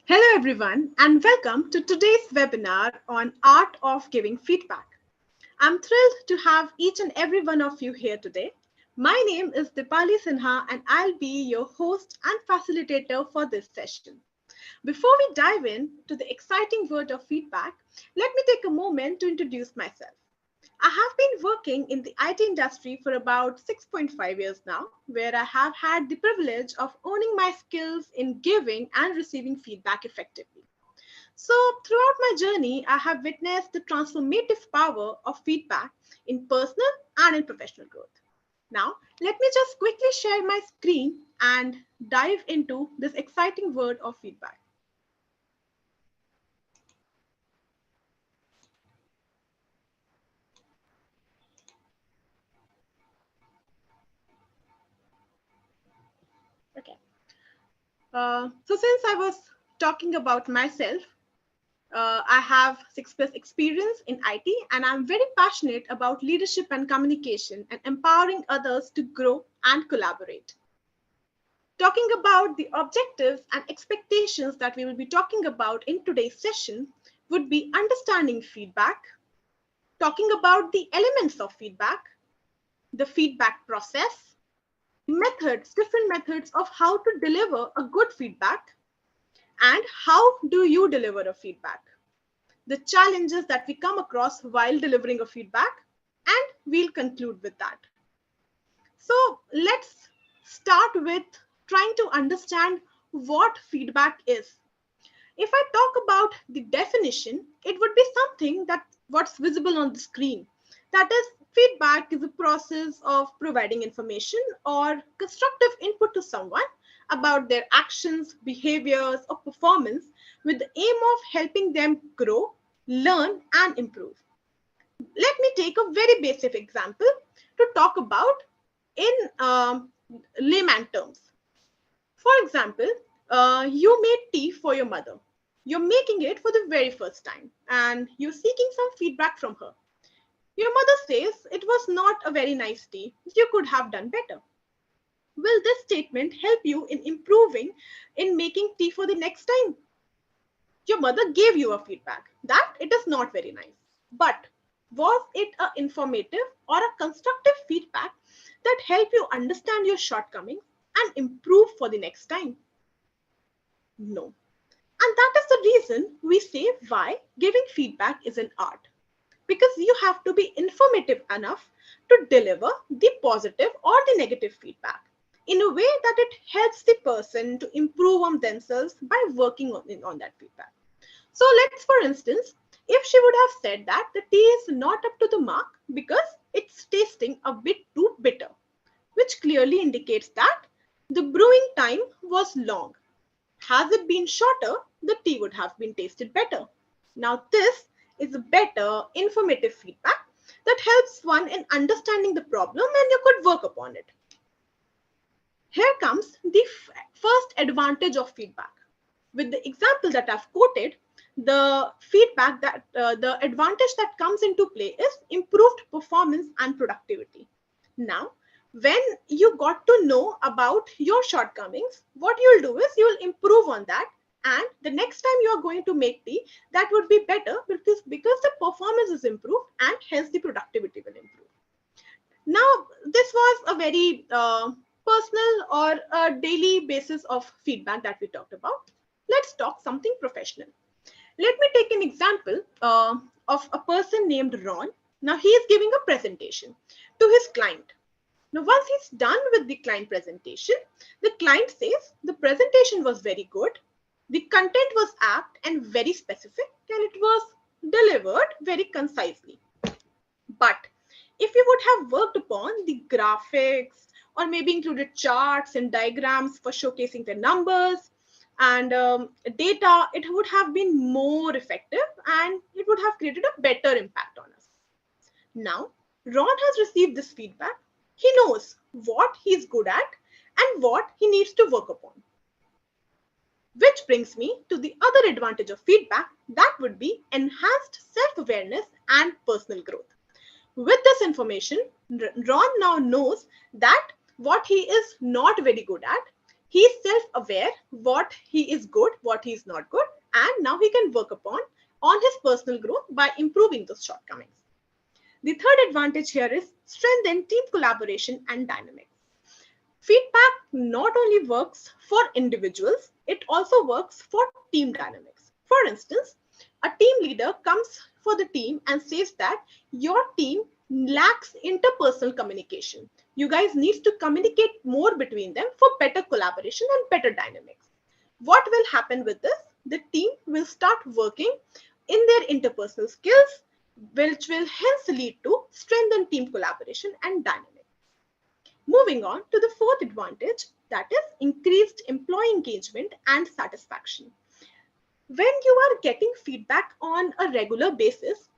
Hello everyone and welcome to today's webinar on Art of Giving Feedback. I'm thrilled to have each and every one of you here today. My name is Dipali Sinha and I'll be your host and facilitator for this session. Before we dive in to the exciting world of feedback, let me take a moment to introduce myself. I have been working in the IT industry for about 6.5 years now, where I have had the privilege of owning my skills in giving and receiving feedback effectively. So, throughout my journey, I have witnessed the transformative power of feedback in personal and in professional growth. Now, let me just quickly share my screen and dive into this exciting world of feedback. Okay. So, since I was talking about myself, I have 6+ experience in IT, and I'm very passionate about leadership and communication and empowering others to grow and collaborate. Talking about the objectives and expectations that we will be talking about in today's session would be understanding feedback, talking about the elements of feedback, the feedback process, methods, different methods of how to deliver a good feedback, and how do you deliver a feedback, the challenges that we come across while delivering a feedback, and we'll conclude with that. So let's start with trying to understand what feedback is. If I talk about the definition, it would be something that what's visible on the screen. That is, feedback is a process of providing information or constructive input to someone about their actions, behaviors, or performance with the aim of helping them grow, learn, and improve. Let me take a very basic example to talk about in layman terms. For example, you made tea for your mother. You're making it for the very first time and you're seeking some feedback from her. Your mother says it was not a very nice tea. You could have done better. Will this statement help you in improving in making tea for the next time? Your mother gave you a feedback that it is not very nice. But was it a informative or a constructive feedback that help you understand your shortcomings and improve for the next time? No. And that is the reason we say why giving feedback is an art. Because you have to be informative enough to deliver the positive or the negative feedback in a way that it helps the person to improve on themselves by working on that feedback. So let's, for instance, if she would have said that the tea is not up to the mark because it's tasting a bit too bitter, which clearly indicates that the brewing time was long. Has it been shorter, the tea would have been tasted better. Now, this is a better informative feedback that helps one in understanding the problem and you could work upon it. Here comes the first advantage of feedback. With the example that I've quoted, the feedback that the advantage that comes into play is improved performance and productivity. Now, when you got to know about your shortcomings, what you'll do is you'll improve on that. And the next time you're going to make tea, that would be better because the performance is improved and hence the productivity will improve. Now, this was a very personal or a daily basis of feedback that we talked about. Let's talk something professional. Let me take an example of a person named Ron. Now, he is giving a presentation to his client. Now, once he's done with the client presentation, the client says the presentation was very good, the content was apt and very specific, and it was delivered very concisely. But if you would have worked upon the graphics or maybe included charts and diagrams for showcasing the numbers and data, it would have been more effective and it would have created a better impact on us. Now, Ron has received this feedback. He knows what he's good at and what he needs to work upon. Which brings me to the other advantage of feedback, that would be enhanced self-awareness and personal growth. With this information, Ron now knows that what he is not very good at, He's self-aware what he is good, what he is not good, and now he can work upon on his personal growth by improving those shortcomings. The third advantage here is strengthen team collaboration and dynamics. Feedback not only works for individuals, it also works for team dynamics. For instance, a team leader comes for the team and says that your team lacks interpersonal communication. You guys need to communicate more between them for better collaboration and better dynamics. What will happen with this? The team will start working in their interpersonal skills, which will hence lead to strengthened team collaboration and dynamics. Moving on to the fourth advantage, that is increased employee engagement and satisfaction. When you are getting feedback on a regular basis,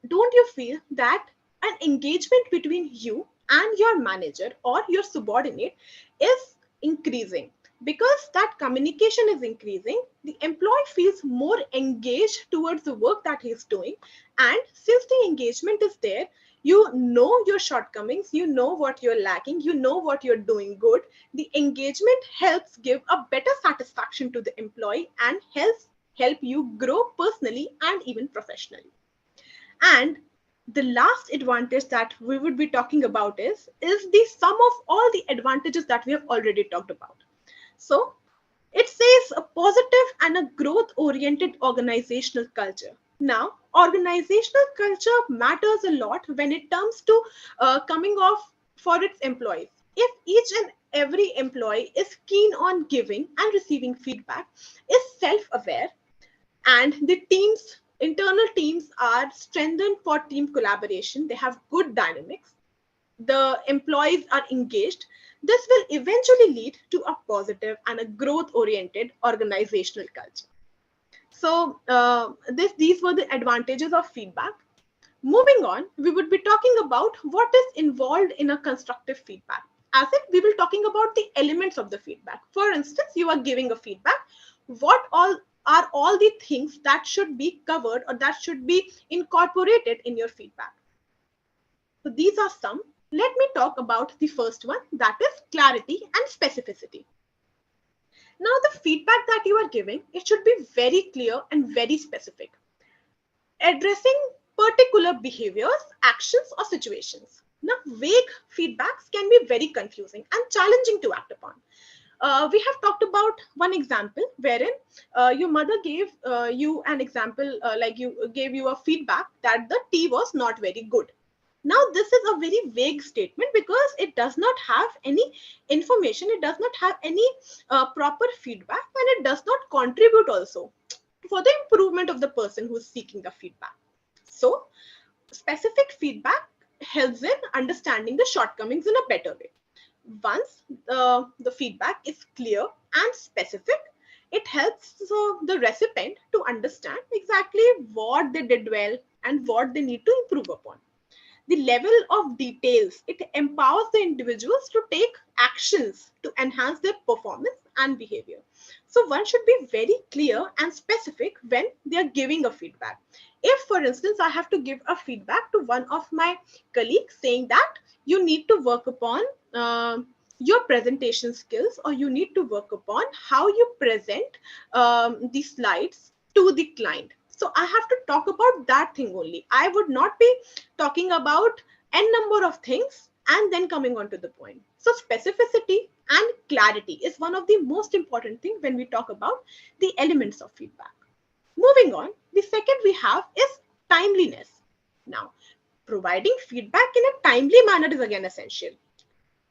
don't you feel that an engagement between you and your manager or your subordinate is increasing? Because that communication is increasing, the employee feels more engaged towards the work that he's doing. And since the engagement is there, you know your shortcomings, you know what you're lacking, you know what you're doing good. The engagement helps give a better satisfaction to the employee and help you grow personally and even professionally. And the last advantage that we would be talking about is the sum of all the advantages that we have already talked about. So it says a positive and a growth oriented organizational culture. Now, organizational culture matters a lot when it comes to coming off for its employees. If each and every employee is keen on giving and receiving feedback, is self-aware, and the internal teams are strengthened for team collaboration, they have good dynamics, the employees are engaged, this will eventually lead to a positive and a growth oriented organizational culture. So these were the advantages of feedback. Moving on, we would be talking about what is involved in a constructive feedback. As if we will talking about the elements of the feedback. For instance, you are giving a feedback. What all are all the things that should be covered or that should be incorporated in your feedback? So these are some. Let me talk about the first one, that is clarity and specificity. Now, the feedback that you are giving, it should be very clear and very specific, addressing particular behaviors, actions, or situations. Now, vague feedbacks can be very confusing and challenging to act upon. We have talked about one example wherein your mother gave you an example, like you gave you a feedback that the tea was not very good. Now, this is a very vague statement because it does not have any information, it does not have any proper feedback, and it does not contribute also for the improvement of the person who is seeking the feedback. So, specific feedback helps in understanding the shortcomings in a better way. Once the feedback is clear and specific, it helps the recipient to understand exactly what they did well and what they need to improve upon. The level of details, it empowers the individuals to take actions to enhance their performance and behavior. So one should be very clear and specific when they are giving a feedback. If, for instance, I have to give a feedback to one of my colleagues saying that you need to work upon your presentation skills, or you need to work upon how you present the slides to the client. So I have to talk about that thing only. I would not be talking about n number of things and then coming on to the point. So specificity and clarity is one of the most important things when we talk about the elements of feedback. Moving on, the second we have is timeliness. Now, providing feedback in a timely manner is again essential.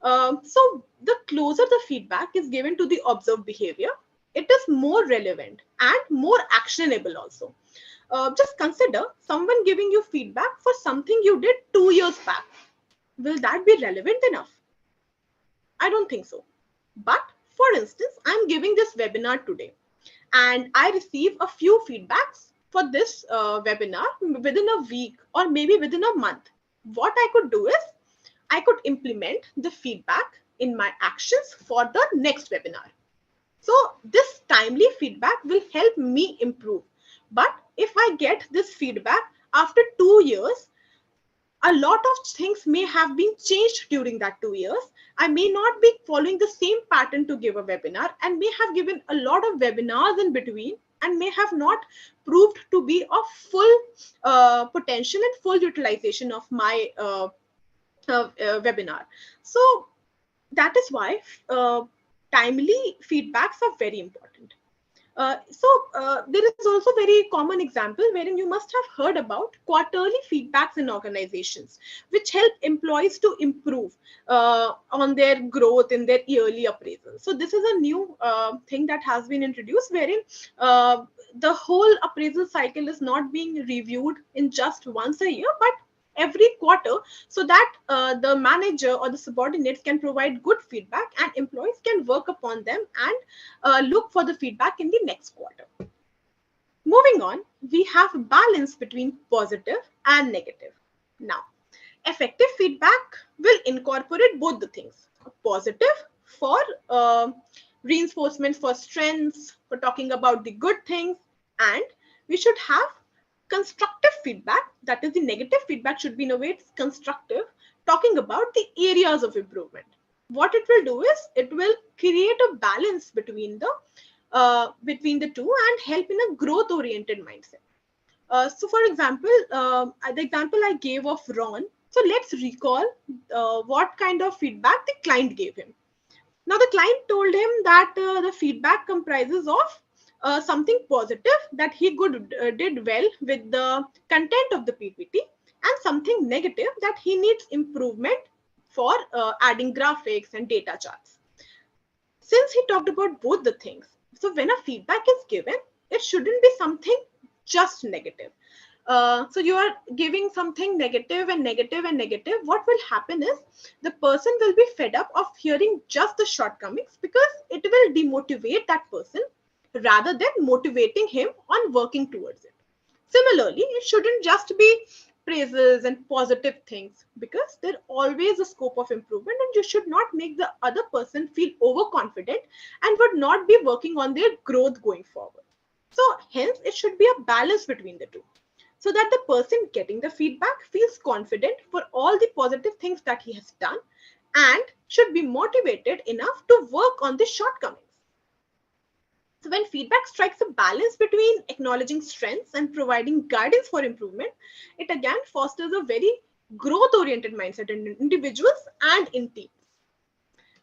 So the closer the feedback is given to the observed behavior, it is more relevant and more actionable also. Just consider someone giving you feedback for something you did 2 years back. Will that be relevant enough? I don't think so. But for instance, I'm giving this webinar today and I receive a few feedbacks for this webinar within a week or maybe within a month. What I could do is I could implement the feedback in my actions for the next webinar. So this timely feedback will help me improve. But if I get this feedback after 2 years, a lot of things may have been changed during that 2 years. I may not be following the same pattern to give a webinar and may have given a lot of webinars in between and may have not proved to be of full potential and full utilization of my webinar. So that is why timely feedbacks are very important. There is also very common example wherein you must have heard about quarterly feedbacks in organizations, which help employees to improve on their growth in their yearly appraisal. So this is a new thing that has been introduced, wherein the whole appraisal cycle is not being reviewed in just once a year, but every quarter, so that the manager or the subordinates can provide good feedback and employees can work upon them and look for the feedback in the next quarter. Moving on, we have balance between positive and negative. Now, effective feedback will incorporate both the things. Positive for reinforcement for strengths, for talking about the good things, and we should have constructive feedback, that is the negative feedback should be in a way it's constructive, talking about the areas of improvement. What it will do is it will create a balance between the two and help in a growth oriented mindset. So for example, the example I gave of Ron, so let's recall what kind of feedback the client gave him. Now the client told him that the feedback comprises of something positive, that he did well with the content of the PPT, and something negative, that he needs improvement for adding graphics and data charts. Since he talked about both the things, so when a feedback is given, it shouldn't be something just negative. So you are giving something negative and negative and negative. What will happen is the person will be fed up of hearing just the shortcomings, because it will demotivate that person rather than motivating him on working towards it. Similarly, it shouldn't just be praises and positive things, because there's always a scope of improvement and you should not make the other person feel overconfident and would not be working on their growth going forward. So hence it should be a balance between the two, so that the person getting the feedback feels confident for all the positive things that he has done and should be motivated enough to work on the shortcomings. So when feedback strikes a balance between acknowledging strengths and providing guidance for improvement, it again fosters a very growth-oriented mindset in individuals and in teams.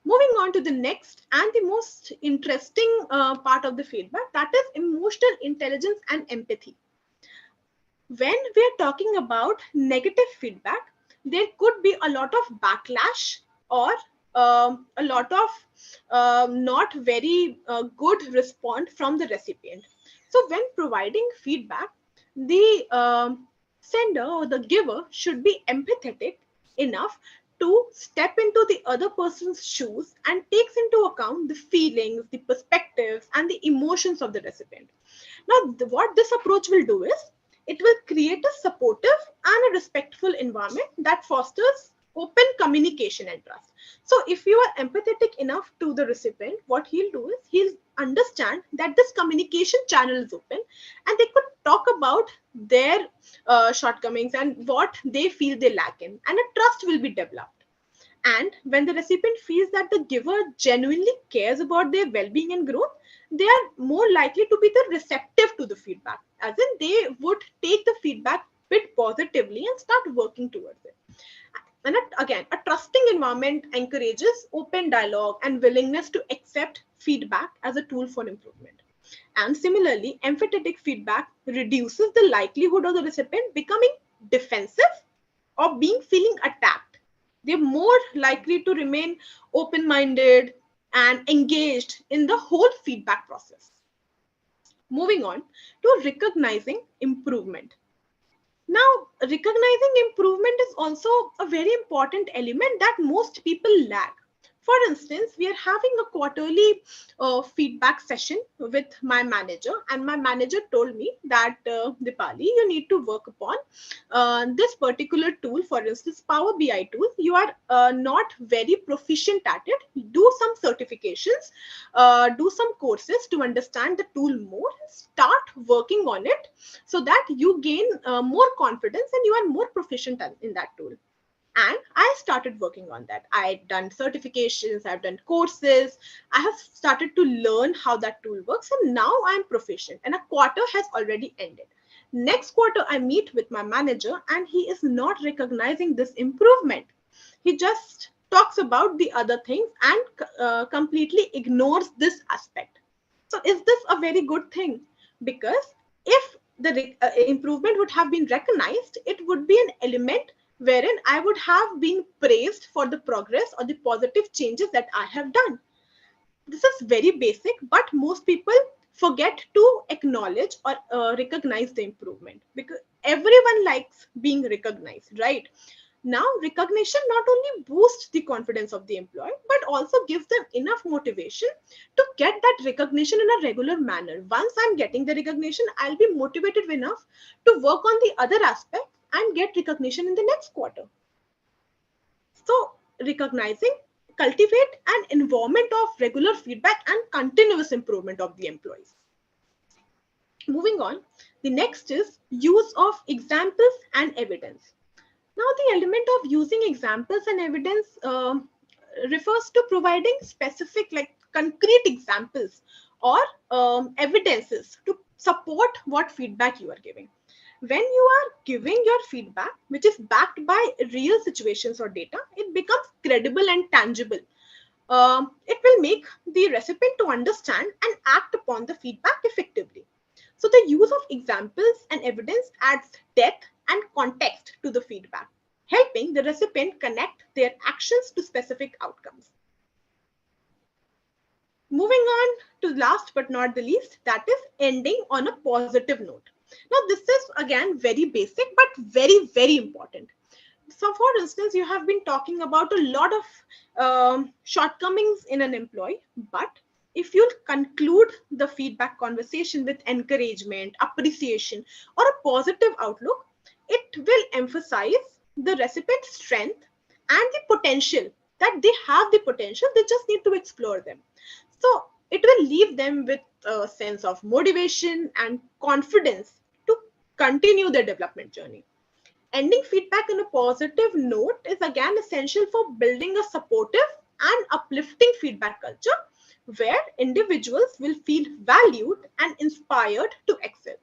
Moving on to the next and the most interesting part of the feedback, that is emotional intelligence and empathy. When we are talking about negative feedback, there could be a lot of backlash or a lot of not very good response from the recipient. So when providing feedback, the sender or the giver should be empathetic enough to step into the other person's shoes and takes into account the feelings, the perspectives, and the emotions of the recipient. Now, what this approach will do is it will create a supportive and a respectful environment that fosters open communication and trust. So if you are empathetic enough to the recipient, what he'll do is he'll understand that this communication channel is open and they could talk about their shortcomings and what they feel they lack in, and a trust will be developed. And when the recipient feels that the giver genuinely cares about their well-being and growth, they are more likely to be the receptive to the feedback, as in they would take the feedback bit positively and start working towards it. And again, a trusting environment encourages open dialogue and willingness to accept feedback as a tool for improvement. And similarly, empathetic feedback reduces the likelihood of the recipient becoming defensive or being feeling attacked. They're more likely to remain open-minded and engaged in the whole feedback process. Moving on to recognizing improvement. Now, recognizing improvement is also a very important element that most people lack. For instance, we are having a quarterly feedback session with my manager, and my manager told me that Dipali, you need to work upon this particular tool. For instance, Power BI tool. You are not very proficient at it. Do some certifications, do some courses to understand the tool more. Start working on it so that you gain more confidence and you are more proficient in that tool. And I started working on that. I've done certifications, I've done courses, I have started to learn how that tool works, and now I'm proficient, and a quarter has already ended. Next quarter I meet with my manager and he is not recognizing this improvement. He just talks about the other things and completely ignores this aspect. So is this a very good thing? Because if the improvement would have been recognized, it would be an element wherein I would have been praised for the progress or the positive changes that I have done. This is very basic, but most people forget to acknowledge or recognize the improvement, because everyone likes being recognized, right? Now, recognition not only boosts the confidence of the employee, but also gives them enough motivation to get that recognition in a regular manner. Once I'm getting the recognition, I'll be motivated enough to work on the other aspect and get recognition in the next quarter. So, recognizing, cultivate an environment of regular feedback and continuous improvement of the employees. Moving on, the next is use of examples and evidence. Now, the element of using examples and evidence refers to providing specific, like concrete examples or evidences to support what feedback you are giving. When you are giving your feedback, which is backed by real situations or data, it becomes credible and tangible. It will make the recipient to understand and act upon the feedback effectively. So the use of examples and evidence adds depth and context to the feedback, helping the recipient connect their actions to specific outcomes. Moving on to last but not the least, that is ending on a positive note. Now, this is again very basic, but very, very important. So, for instance, you have been talking about a lot of shortcomings in an employee, but if you conclude the feedback conversation with encouragement, appreciation, or a positive outlook, it will emphasize the recipient's strength and the potential, that they have the potential, they just need to explore them. So it will leave them with a sense of motivation and confidence to continue their development journey. Ending feedback on a positive note is again essential for building a supportive and uplifting feedback culture where individuals will feel valued and inspired to excel.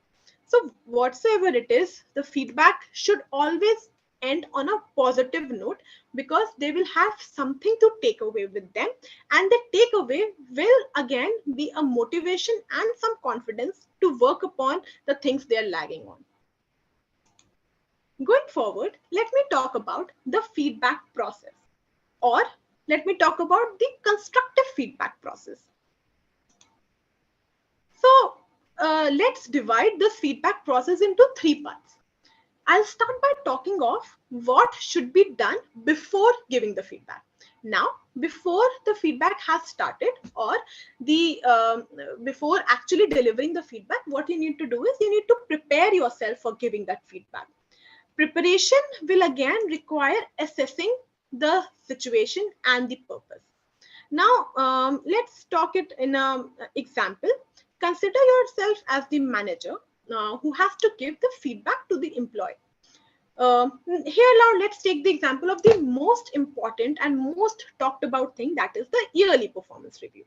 So, whatsoever it is, the feedback should always end on a positive note, because they will have something to take away with them, and the takeaway will again be a motivation and some confidence to work upon the things they are lagging on. Going forward, let me talk about the feedback process, or let me talk about the constructive feedback process. So let's divide this feedback process into three parts. I'll start by talking of what should be done before giving the feedback. Now, before the feedback has started, or the before actually delivering the feedback, what you need to do is you need to prepare yourself for giving that feedback. Preparation will again require assessing the situation and the purpose. Now, let's talk it in an example. Consider yourself as the manager who has to give the feedback to the employee. Here now, let's take the example of the most important and most talked about thing, that is the yearly performance review.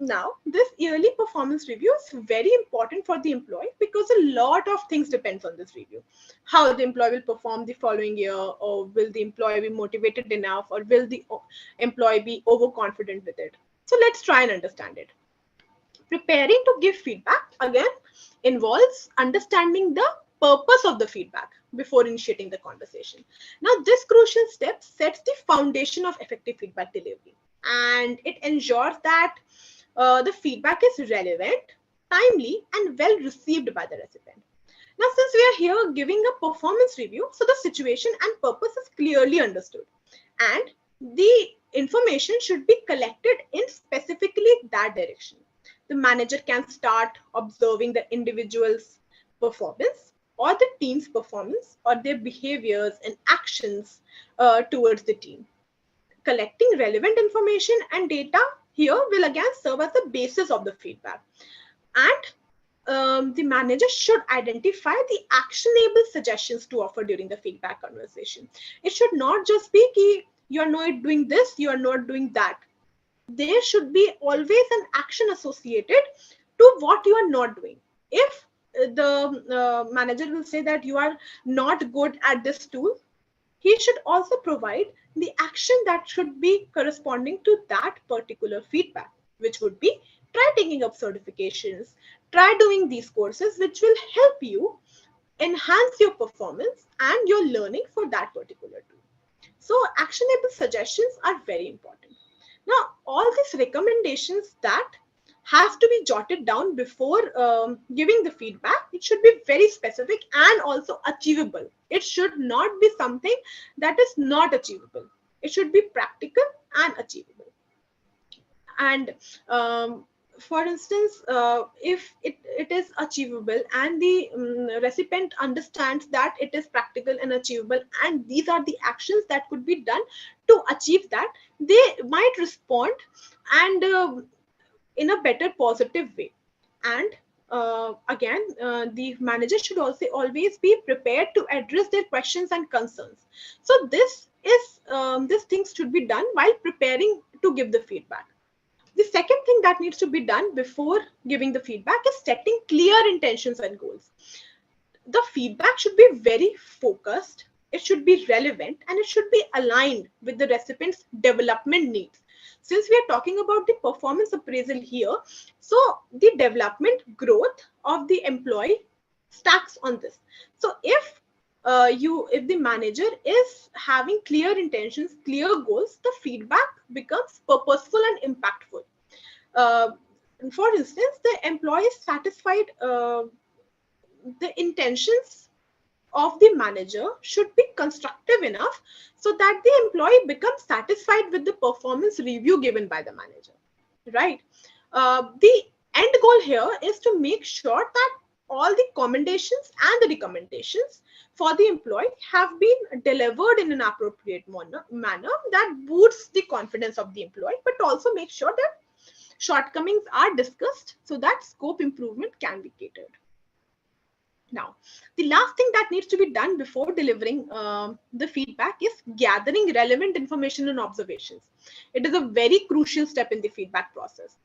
Now, this yearly performance review is very important for the employee because a lot of things depends on this review. How the employee will perform the following year, or will the employee be motivated enough, or will the employee be overconfident with it. So let's try and understand it. Preparing to give feedback again involves understanding the purpose of the feedback before initiating the conversation. Now, this crucial step sets the foundation of effective feedback delivery, and it ensures that the feedback is relevant, timely, and well received by the recipient. Now, since we are here giving a performance review, so the situation and purpose is clearly understood, and the information should be collected in specifically that direction. The manager can start observing the individual's performance or the team's performance or their behaviors and actions towards the team. Collecting relevant information and data here will again serve as the basis of the feedback. And the manager should identify the actionable suggestions to offer during the feedback conversation. It should not just be ki you are not doing this, you are not doing that. There should be always an action associated to what you are not doing. If the manager will say that you are not good at this tool, he should also provide the action that should be corresponding to that particular feedback, which would be try taking up certifications, try doing these courses, which will help you enhance your performance and your learning for that particular tool. So actionable suggestions are very important. Now, all these recommendations that has to be jotted down before giving the feedback. It should be very specific and also achievable. It should not be something that is not achievable. It should be practical and achievable. And for instance, if it is achievable and the recipient understands that it is practical and achievable, and these are the actions that could be done to achieve that, they might respond and in a better positive way. And again, the manager should also always be prepared to address their questions and concerns. So this is these things should be done while preparing to give the feedback. The second thing that needs to be done before giving the feedback is setting clear intentions and goals. The feedback should be very focused, it should be relevant, and it should be aligned with the recipient's development needs. Since we are talking about the performance appraisal here, so the development growth of the employee stacks on this. So if the manager is having clear intentions, clear goals, the feedback becomes purposeful and impactful. For instance, the employee is satisfied, the intentions of the manager should be constructive enough so that the employee becomes satisfied with the performance review given by the manager, right? The end goal here is to make sure that all the commendations and the recommendations for the employee have been delivered in an appropriate manner that boosts the confidence of the employee, but also make sure that shortcomings are discussed so that scope improvement can be catered. Now, the last thing that needs to be done before delivering the feedback is gathering relevant information and observations. It is a very crucial step in the feedback process.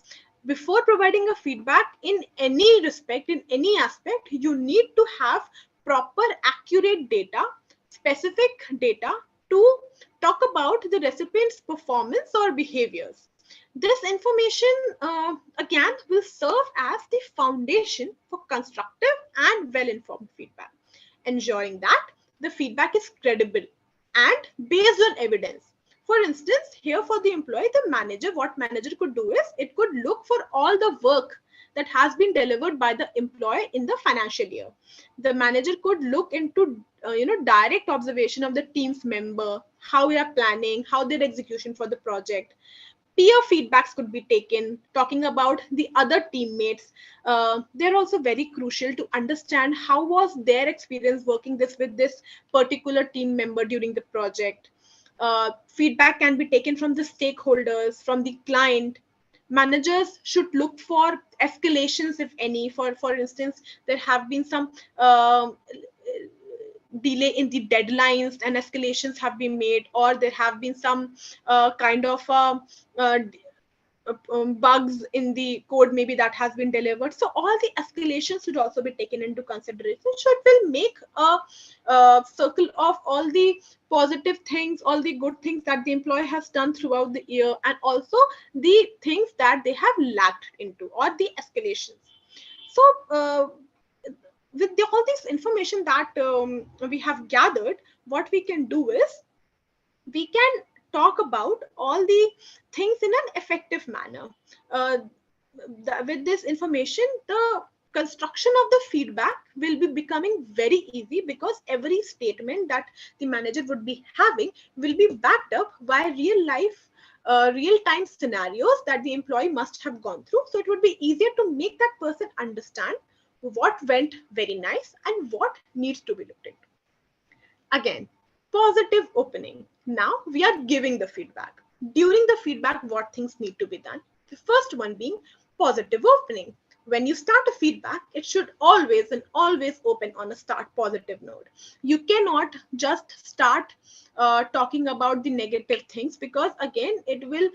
Before providing a feedback in any respect, in any aspect, you need to have proper, accurate data, specific data to talk about the recipient's performance or behaviors. This information, again, will serve as the foundation for constructive and well-informed feedback, ensuring that the feedback is credible and based on evidence. For instance, here for the employee, the manager, what manager could do is, it could look for all the work that has been delivered by the employee in the financial year. The manager could look into direct observation of the team's member, how we are planning, how their execution for the project. Peer feedbacks could be taken, talking about the other teammates. They're also very crucial to understand how was their experience working with this particular team member during the project. Feedback can be taken from the stakeholders, from the client. Managers should look for escalations, if any. For instance, there have been some delay in the deadlines and escalations have been made, or there have been some kind of bugs in the code maybe that has been delivered. So all the escalations should also be taken into consideration. So it will make a circle of all the positive things, all the good things that the employee has done throughout the year, and also the things that they have lacked into, or the escalations. So with all this information that we have gathered, what we can do is, we can talk about all the things in an effective manner. With this information, the construction of the feedback will be becoming very easy, because every statement that the manager would be having will be backed up by real life real-time scenarios that the employee must have gone through. So it would be easier to make that person understand what went very nice and what needs to be looked into. Again, positive opening. Now we are giving the feedback. During the feedback, what things need to be done? The first one being positive opening. When you start a feedback, it should always and always open on a start positive note. You cannot just start talking about the negative things, because again, it will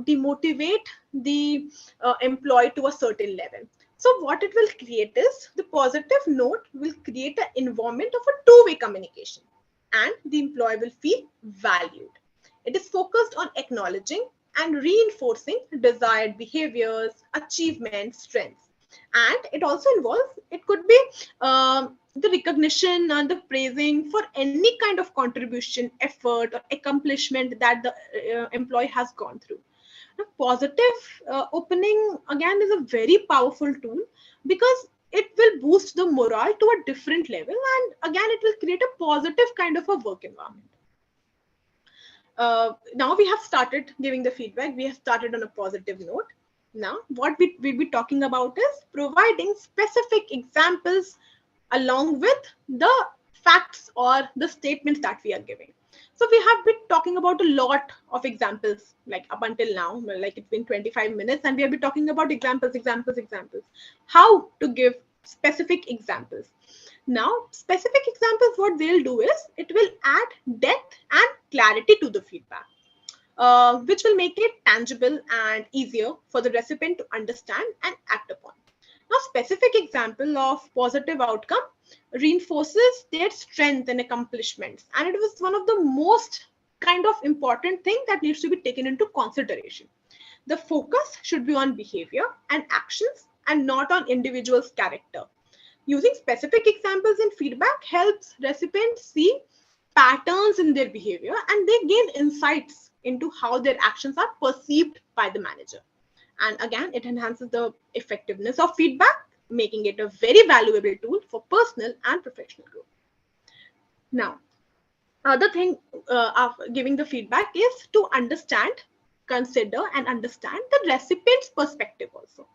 demotivate the employee to a certain level. So what it will create is, the positive note will create an environment of a two-way communication, and the employee will feel valued. It is focused on acknowledging and reinforcing desired behaviors, achievements, strengths. And it also involves, it could be the recognition and the praising for any kind of contribution, effort, or accomplishment that the employee has gone through. Now, positive opening again is a very powerful tool, because it will boost the morale to a different level, and again it will create a positive kind of a work environment. Now we have started giving the feedback, we have started on a positive note. Now what we will be talking about is providing specific examples along with the facts or the statements that we are giving. So we have been talking about a lot of examples, like up until now, like it's been 25 minutes, and we have been talking about examples, how to give specific examples. Now, specific examples, what they'll do is, it will add depth and clarity to the feedback, which will make it tangible and easier for the recipient to understand and act upon. Now, specific example of positive outcome reinforces their strength and accomplishments, and it was one of the most kind of important thing that needs to be taken into consideration. The focus should be on behavior and actions, and not on individual's character. Using specific examples in feedback helps recipients see patterns in their behavior, and they gain insights into how their actions are perceived by the manager. And again, it enhances the effectiveness of feedback, making it a very valuable tool for personal and professional growth. Now, other thing of giving the feedback is to understand, consider, and understand the recipient's perspective also.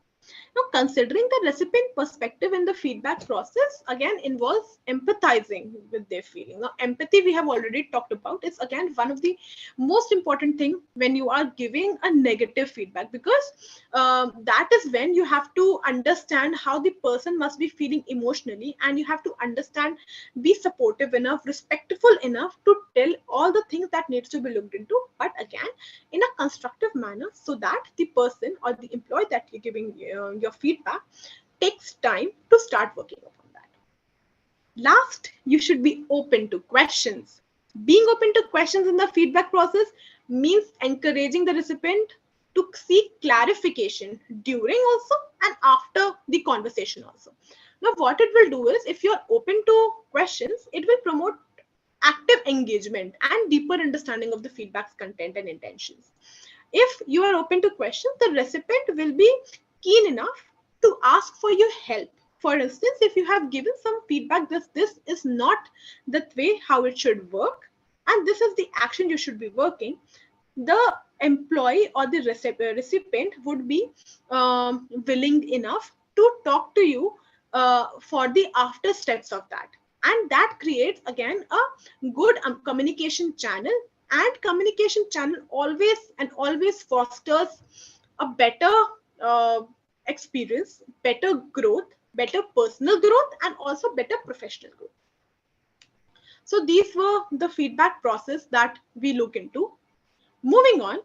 Now, considering the recipient perspective in the feedback process again involves empathizing with their feeling. Now, empathy we have already talked about is again one of the most important thing when you are giving a negative feedback, because that is when you have to understand how the person must be feeling emotionally, and you have to understand, be supportive enough, respectful enough to tell all the things that needs to be looked into, but again in a constructive manner, so that the person or the employee that you're giving your feedback takes time to start working upon that. Last, you should be open to questions. Being open to questions in the feedback process means encouraging the recipient to seek clarification during also and after the conversation also. Now, what it will do is, if you're open to questions, it will promote active engagement and deeper understanding of the feedback's content and intentions. If you are open to questions, the recipient will be keen enough to ask for your help. For instance, if you have given some feedback, this is not the way how it should work, and this is the action you should be working, the employee or the recipient would be willing enough to talk to you for the after steps of that. And that creates again a good communication channel, and communication channel always fosters a better experience, better growth, better personal growth, and also better professional growth. So these were the feedback process that we look into. Moving on,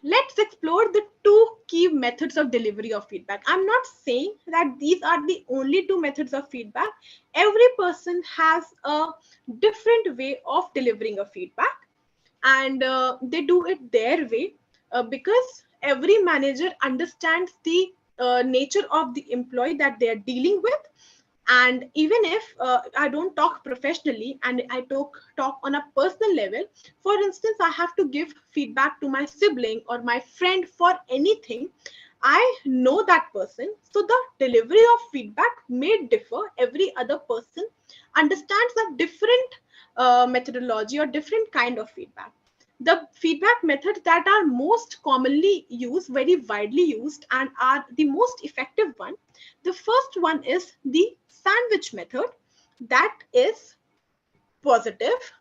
let's explore the two key methods of delivery of feedback. I'm not saying that these are the only two methods of feedback. Every person has a different way of delivering a feedback, and they do it their way, because every manager understands the nature of the employee that they are dealing with. And even if I don't talk professionally and I talk on a personal level, for instance, I have to give feedback to my sibling or my friend for anything, I know that person, so the delivery of feedback may differ. Every other person understands a different methodology or different kind of feedback. The feedback methods that are most commonly used, very widely used, and are the most effective one. The first one is the sandwich method, that is positive,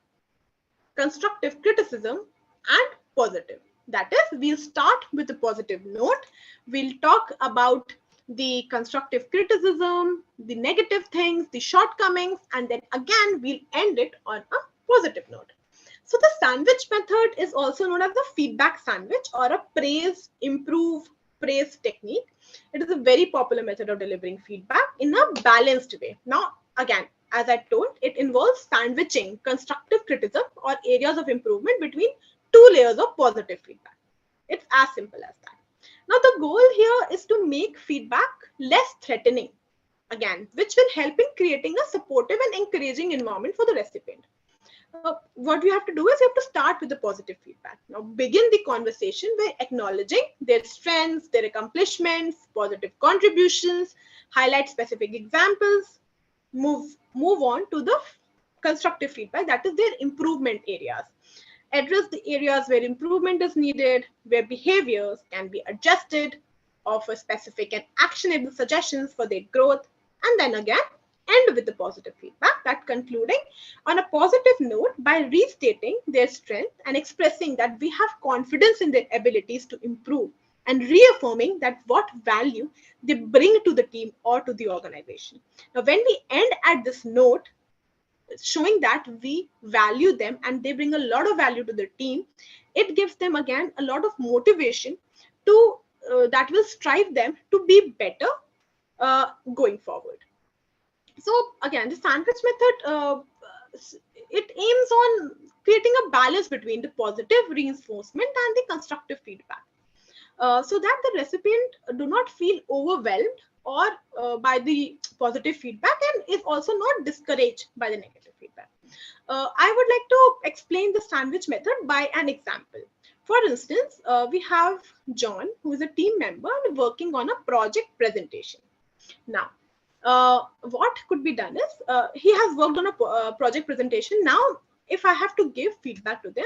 constructive criticism, and positive. That is, we'll start with a positive note. We'll talk about the constructive criticism, the negative things, the shortcomings, and then again, we'll end it on a positive note. So the sandwich method is also known as the feedback sandwich or a praise, improve, praise technique. It is a very popular method of delivering feedback in a balanced way. Now, again, as I told, it involves sandwiching constructive criticism or areas of improvement between two layers of positive feedback. It's as simple as that. Now, the goal here is to make feedback less threatening, again, which will help in creating a supportive and encouraging environment for the recipient. What you have to do is you have to start with the positive feedback. Now begin the conversation by acknowledging their strengths, their accomplishments, positive contributions, highlight specific examples, move on to the constructive feedback, that is their improvement areas. Address the areas where improvement is needed, where behaviors can be adjusted, offer specific and actionable suggestions for their growth, and then again end with the positive feedback, that concluding on a positive note by restating their strength and expressing that we have confidence in their abilities to improve, and reaffirming that what value they bring to the team or to the organization. Now, when we end at this note, showing that we value them and they bring a lot of value to the team, it gives them again a lot of motivation to that will strive them to be better going forward. So again, the sandwich method, it aims on creating a balance between the positive reinforcement and the constructive feedback, so that the recipient do not feel overwhelmed or by the positive feedback, and is also not discouraged by the negative feedback. I would like to explain the sandwich method by an example. For instance, we have John, who is a team member and working on a project presentation. Now, what could be done is he has worked on a project presentation. Now, if I have to give feedback to them,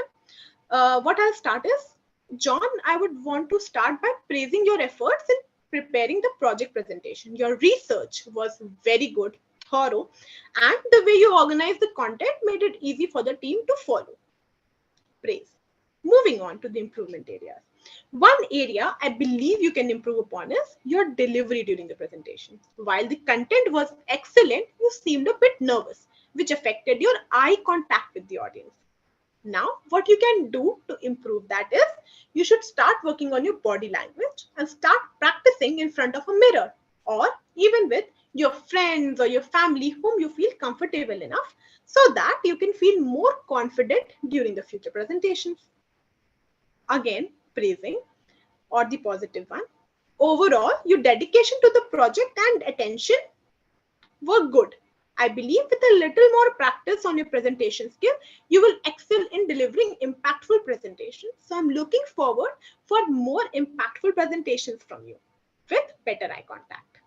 what I'll start is, John, I would want to start by praising your efforts in preparing the project presentation. Your research was very good, thorough, and the way you organized the content made it easy for the team to follow. Praise. Moving on to the improvement areas. One area I believe you can improve upon is your delivery during the presentation. While the content was excellent, you seemed a bit nervous, which affected your eye contact with the audience. Now, what you can do to improve that is, you should start working on your body language and start practicing in front of a mirror, or even with your friends or your family whom you feel comfortable enough, so that you can feel more confident during the future presentations. Again, praising or the positive one. Overall, your dedication to the project and attention were good. I believe with a little more practice on your presentation skill, you will excel in delivering impactful presentations. So I'm looking forward for more impactful presentations from you with better eye contact.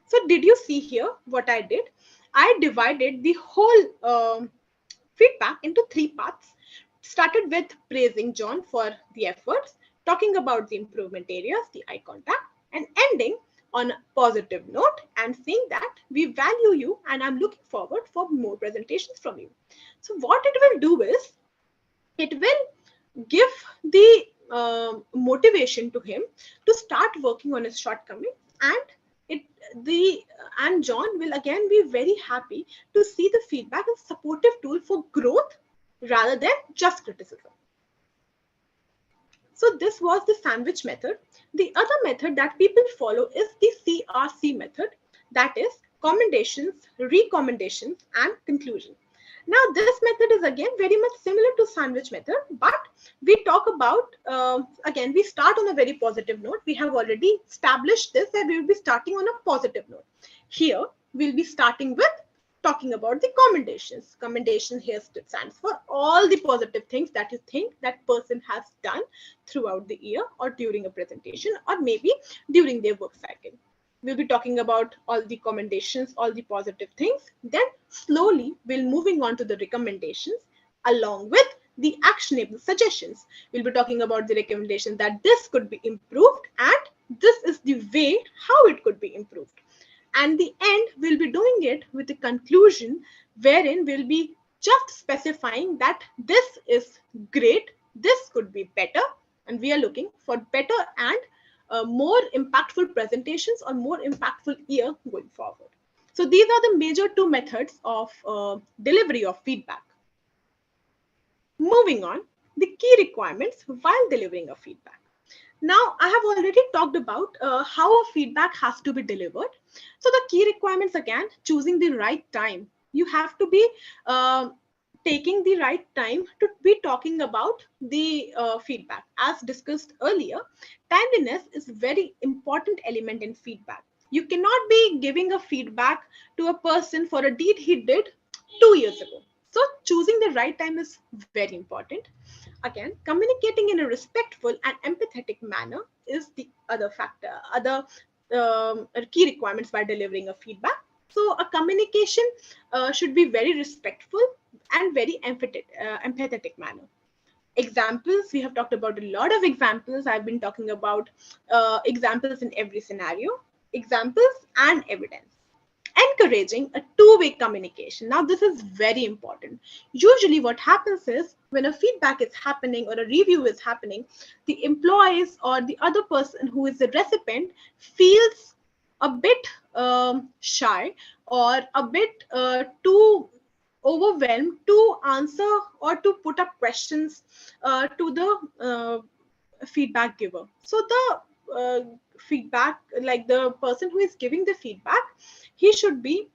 So did you see here what I did? I divided the whole feedback into three parts. Started with praising John for the efforts, talking about the improvement areas, the eye contact, and ending on a positive note and saying that we value you and I'm looking forward for more presentations from you. So what it will do is, it will give the motivation to him to start working on his shortcoming, and it the and John will again be very happy to see the feedback as a supportive tool for growth rather than just criticism. So this was the sandwich method. The other method that people follow is the CRC method, that is commendations, recommendations, and conclusion. Now this method is again very much similar to sandwich method, but we talk about, again, we start on a very positive note. We have already established this, that we will be starting on a positive note. Here, we'll be starting with talking about the commendations. Commendation here stands for all the positive things that you think that person has done throughout the year or during a presentation or maybe during their work cycle. We'll be talking about all the commendations, all the positive things. Then slowly we'll moving on to the recommendations along with the actionable suggestions. We'll be talking about the recommendation that this could be improved and this is the way how it could be improved. And the end, we'll be doing it with a conclusion wherein we'll be just specifying that this is great, this could be better, and we are looking for better and more impactful presentations or more impactful year going forward. So these are the major two methods of delivery of feedback. Moving on, the key requirements while delivering a feedback. Now, I have already talked about how a feedback has to be delivered. So the key requirements, again, choosing the right time. You have to be taking the right time to be talking about the feedback. As discussed earlier, timeliness is a very important element in feedback. You cannot be giving a feedback to a person for a deed he did 2 years ago. So choosing the right time is very important. Again, communicating in a respectful and empathetic manner is the other factor, other key requirements by delivering a feedback. So a communication should be very respectful and very empathetic manner. Examples, we have talked about a lot of examples. I've been talking about examples in every scenario, examples and evidence. Encouraging a two-way communication. Now, this is very important. Usually what happens is when a feedback is happening or a review is happening, the employees or the other person who is the recipient feels a bit shy or a bit too overwhelmed to answer or to put up questions to the feedback giver. So the feedback, like the person who is giving the feedback, he should be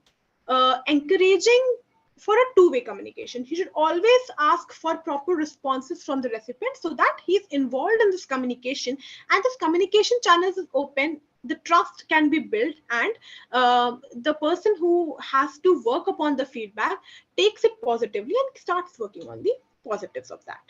encouraging for a two-way communication. He should always ask for proper responses from the recipient so that he's involved in this communication and this communication channels is open, the trust can be built, and the person who has to work upon the feedback takes it positively and starts working on the positives of that.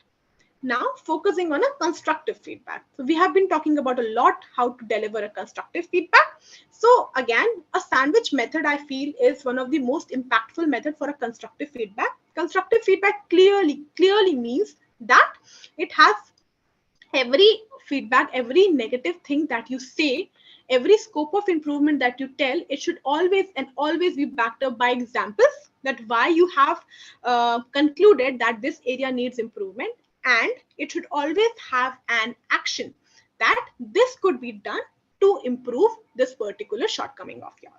Now, focusing on a constructive feedback. So we have been talking about a lot how to deliver a constructive feedback. So again, a sandwich method I feel is one of the most impactful method for a constructive feedback. Constructive feedback clearly means that it has every feedback, every negative thing that you say, every scope of improvement that you tell, it should always be backed up by examples that why you have concluded that this area needs improvement, and it should always have an action that this could be done to improve this particular shortcoming of yours.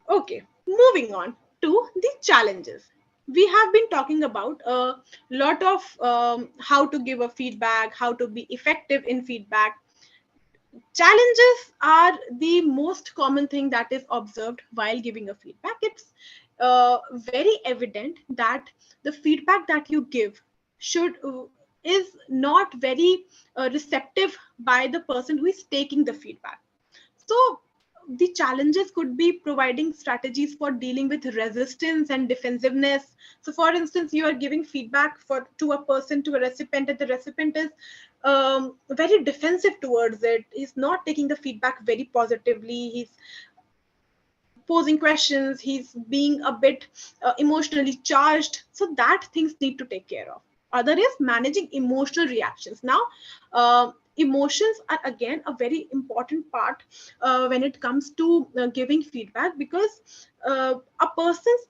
Okay, moving on to the challenges. We have been talking about a lot of how to give a feedback, how to be effective in feedback. Challenges are the most common thing that is observed while giving a feedback. It's very evident that the feedback that you give should is not very receptive by the person who is taking the feedback. So the challenges could be providing strategies for dealing with resistance and defensiveness. So for instance, you are giving feedback to a person, to a recipient, and the recipient is very defensive towards it. He's not taking the feedback very positively. He's posing questions. He's being a bit emotionally charged. So that things need to take care of. Other is managing emotional reactions. Now, emotions are again a very important part when it comes to giving feedback, because a person's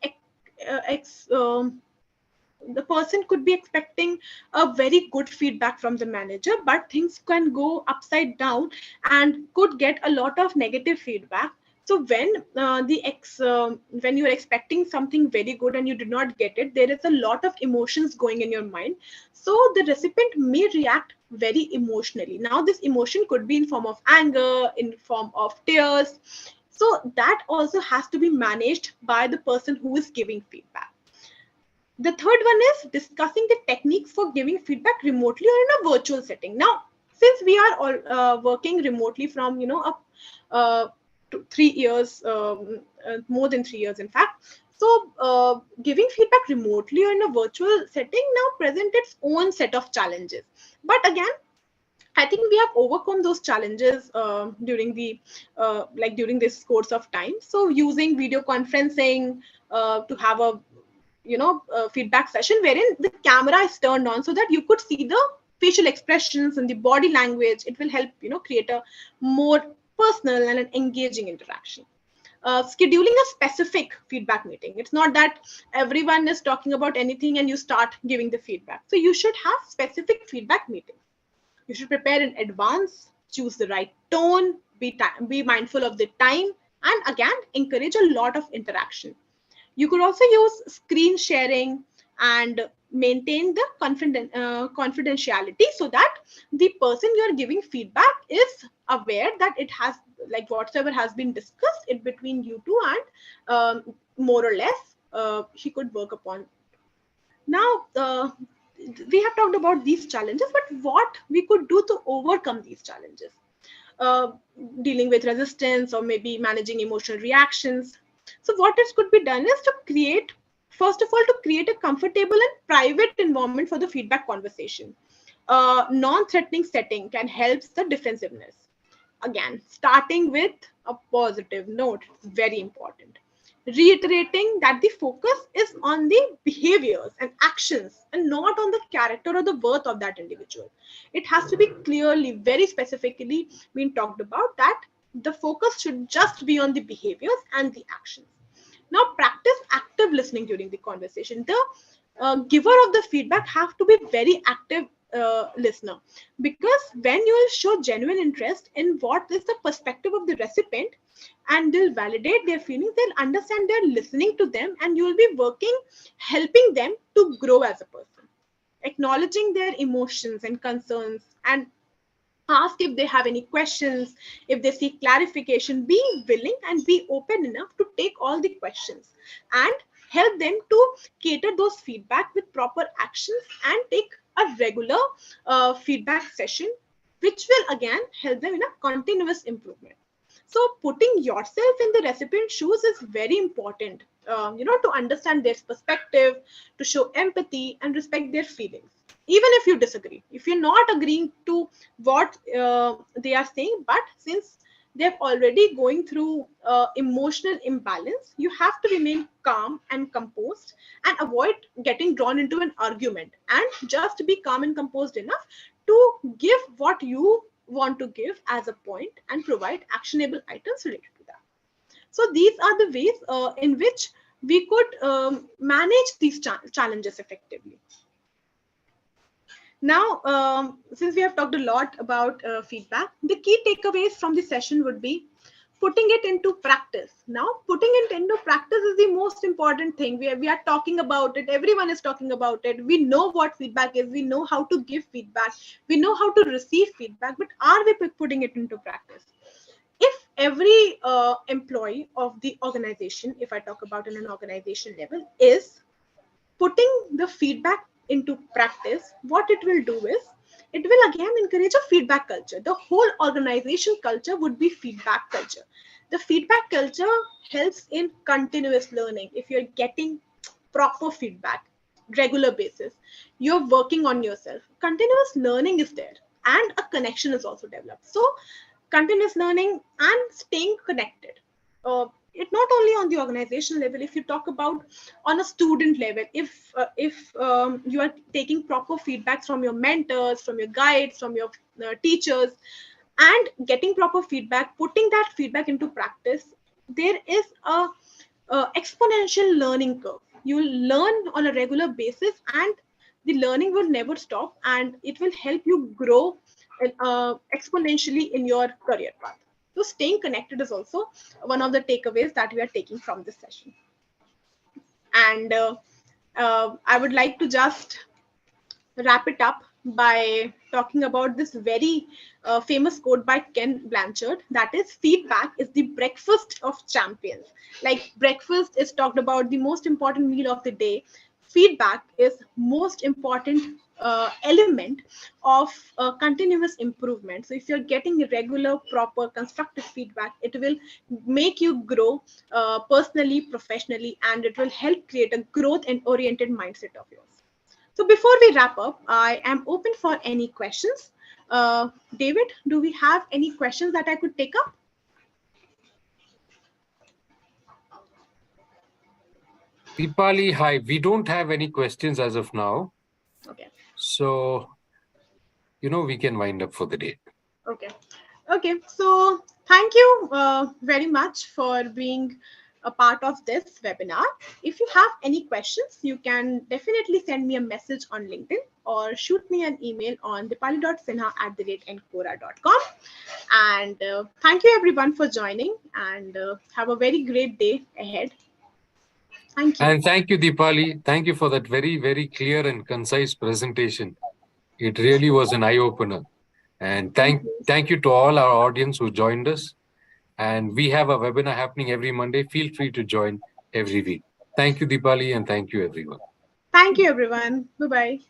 the person could be expecting a very good feedback from the manager, but things can go upside down and could get a lot of negative feedback. So when when you're expecting something very good and you did not get it, there is a lot of emotions going in your mind. So the recipient may react very emotionally. Now this emotion could be in form of anger, in form of tears. So that also has to be managed by the person who is giving feedback. The third one is discussing the techniques for giving feedback remotely or in a virtual setting. Now, since we are all working remotely from up to 3 years, more than 3 years, in fact. So, giving feedback remotely or in a virtual setting now present its own set of challenges. But again, I think we have overcome those challenges during the during this course of time. So, using video conferencing to have a feedback session wherein the camera is turned on so that you could see the facial expressions and the body language. It will help create a more personal and an engaging interaction. Scheduling a specific feedback meeting. It's not that everyone is talking about anything and you start giving the feedback. So you should have specific feedback meetings. You should prepare in advance, choose the right tone, be mindful of the time, and again, encourage a lot of interaction. You could also use screen sharing and maintain the confidentiality so that the person you're giving feedback is aware that it has, like, whatsoever has been discussed it between you two, and more or less he could work upon. Now, we have talked about these challenges, but what we could do to overcome these challenges? uh, Dealing with resistance or maybe managing emotional reactions. So what is could be done is to create, first of all, to create a comfortable and private environment for the feedback conversation. Non-threatening setting can help the defensiveness. Again, starting with a positive note, very important. Reiterating that the focus is on the behaviors and actions and not on the character or the worth of that individual. It has to be clearly, very specifically been talked about that the focus should just be on the behaviors and the actions. Now, practice active listening during the conversation. The giver of the feedback have to be very active listener, because when you will show genuine interest in what is the perspective of the recipient and they'll validate their feelings, they'll understand, they're listening to them, and you will be working, helping them to grow as a person, acknowledging their emotions and concerns, and ask if they have any questions, if they seek clarification. Be willing and be open enough to take all the questions and help them to cater those feedback with proper actions and take a regular feedback session, which will again help them in a continuous improvement. So putting yourself in the recipient shoes is very important, to understand their perspective, to show empathy and respect their feelings. Even if you disagree, if you're not agreeing to what they are saying, but since they're already going through emotional imbalance, you have to remain calm and composed and avoid getting drawn into an argument, and just be calm and composed enough to give what you want to give as a point and provide actionable items related to that. So these are the ways in which we could manage these challenges effectively. Now, since we have talked a lot about feedback, the key takeaways from the session would be putting it into practice. Now, putting it into practice is the most important thing. We are talking about it. Everyone is talking about it. We know what feedback is. We know how to give feedback. We know how to receive feedback. But are we putting it into practice? If every employee of the organization, if I talk about in an organization level, is putting the feedback into practice, what it will do is it will again encourage a feedback culture. The whole organization culture would be feedback culture. The feedback culture helps in continuous learning. If you're getting proper feedback regular basis, you're working on yourself, continuous learning is there, and a connection is also developed. So continuous learning and staying connected, it not only on the organizational level. If you talk about on a student level, if you are taking proper feedbacks from your mentors, from your guides, from your teachers, and getting proper feedback, putting that feedback into practice, there is a exponential learning curve. You will learn on a regular basis, and the learning will never stop, and it will help you grow exponentially in your career path. So staying connected is also one of the takeaways that we are taking from this session. And I would like to just wrap it up by talking about this very famous quote by Ken Blanchard, that is, feedback is the breakfast of champions. Like breakfast is talked about the most important meal of the day, feedback is most important element of continuous improvement. So if you're getting regular, proper, constructive feedback, it will make you grow personally, professionally, and it will help create a growth and oriented mindset of yours. So before we wrap up, I am open for any questions. David, do we have any questions that I could take up? Deepali, hi. We don't have any questions as of now. Okay. So, we can wind up for the day. Okay. Okay. So thank you very much for being a part of this webinar. If you have any questions, you can definitely send me a message on LinkedIn or shoot me an email on dipali.sinha@encora.com. And thank you everyone for joining, and have a very great day ahead. Thank you. And thank you, Deepali. Thank you for that very, very clear and concise presentation. It really was an eye-opener. And Thank thank, you. thank you to all our audience who joined us. And we have a webinar happening every Monday. Feel free to join every week. Thank you, Deepali, and thank you, everyone. Thank you, everyone. Bye bye.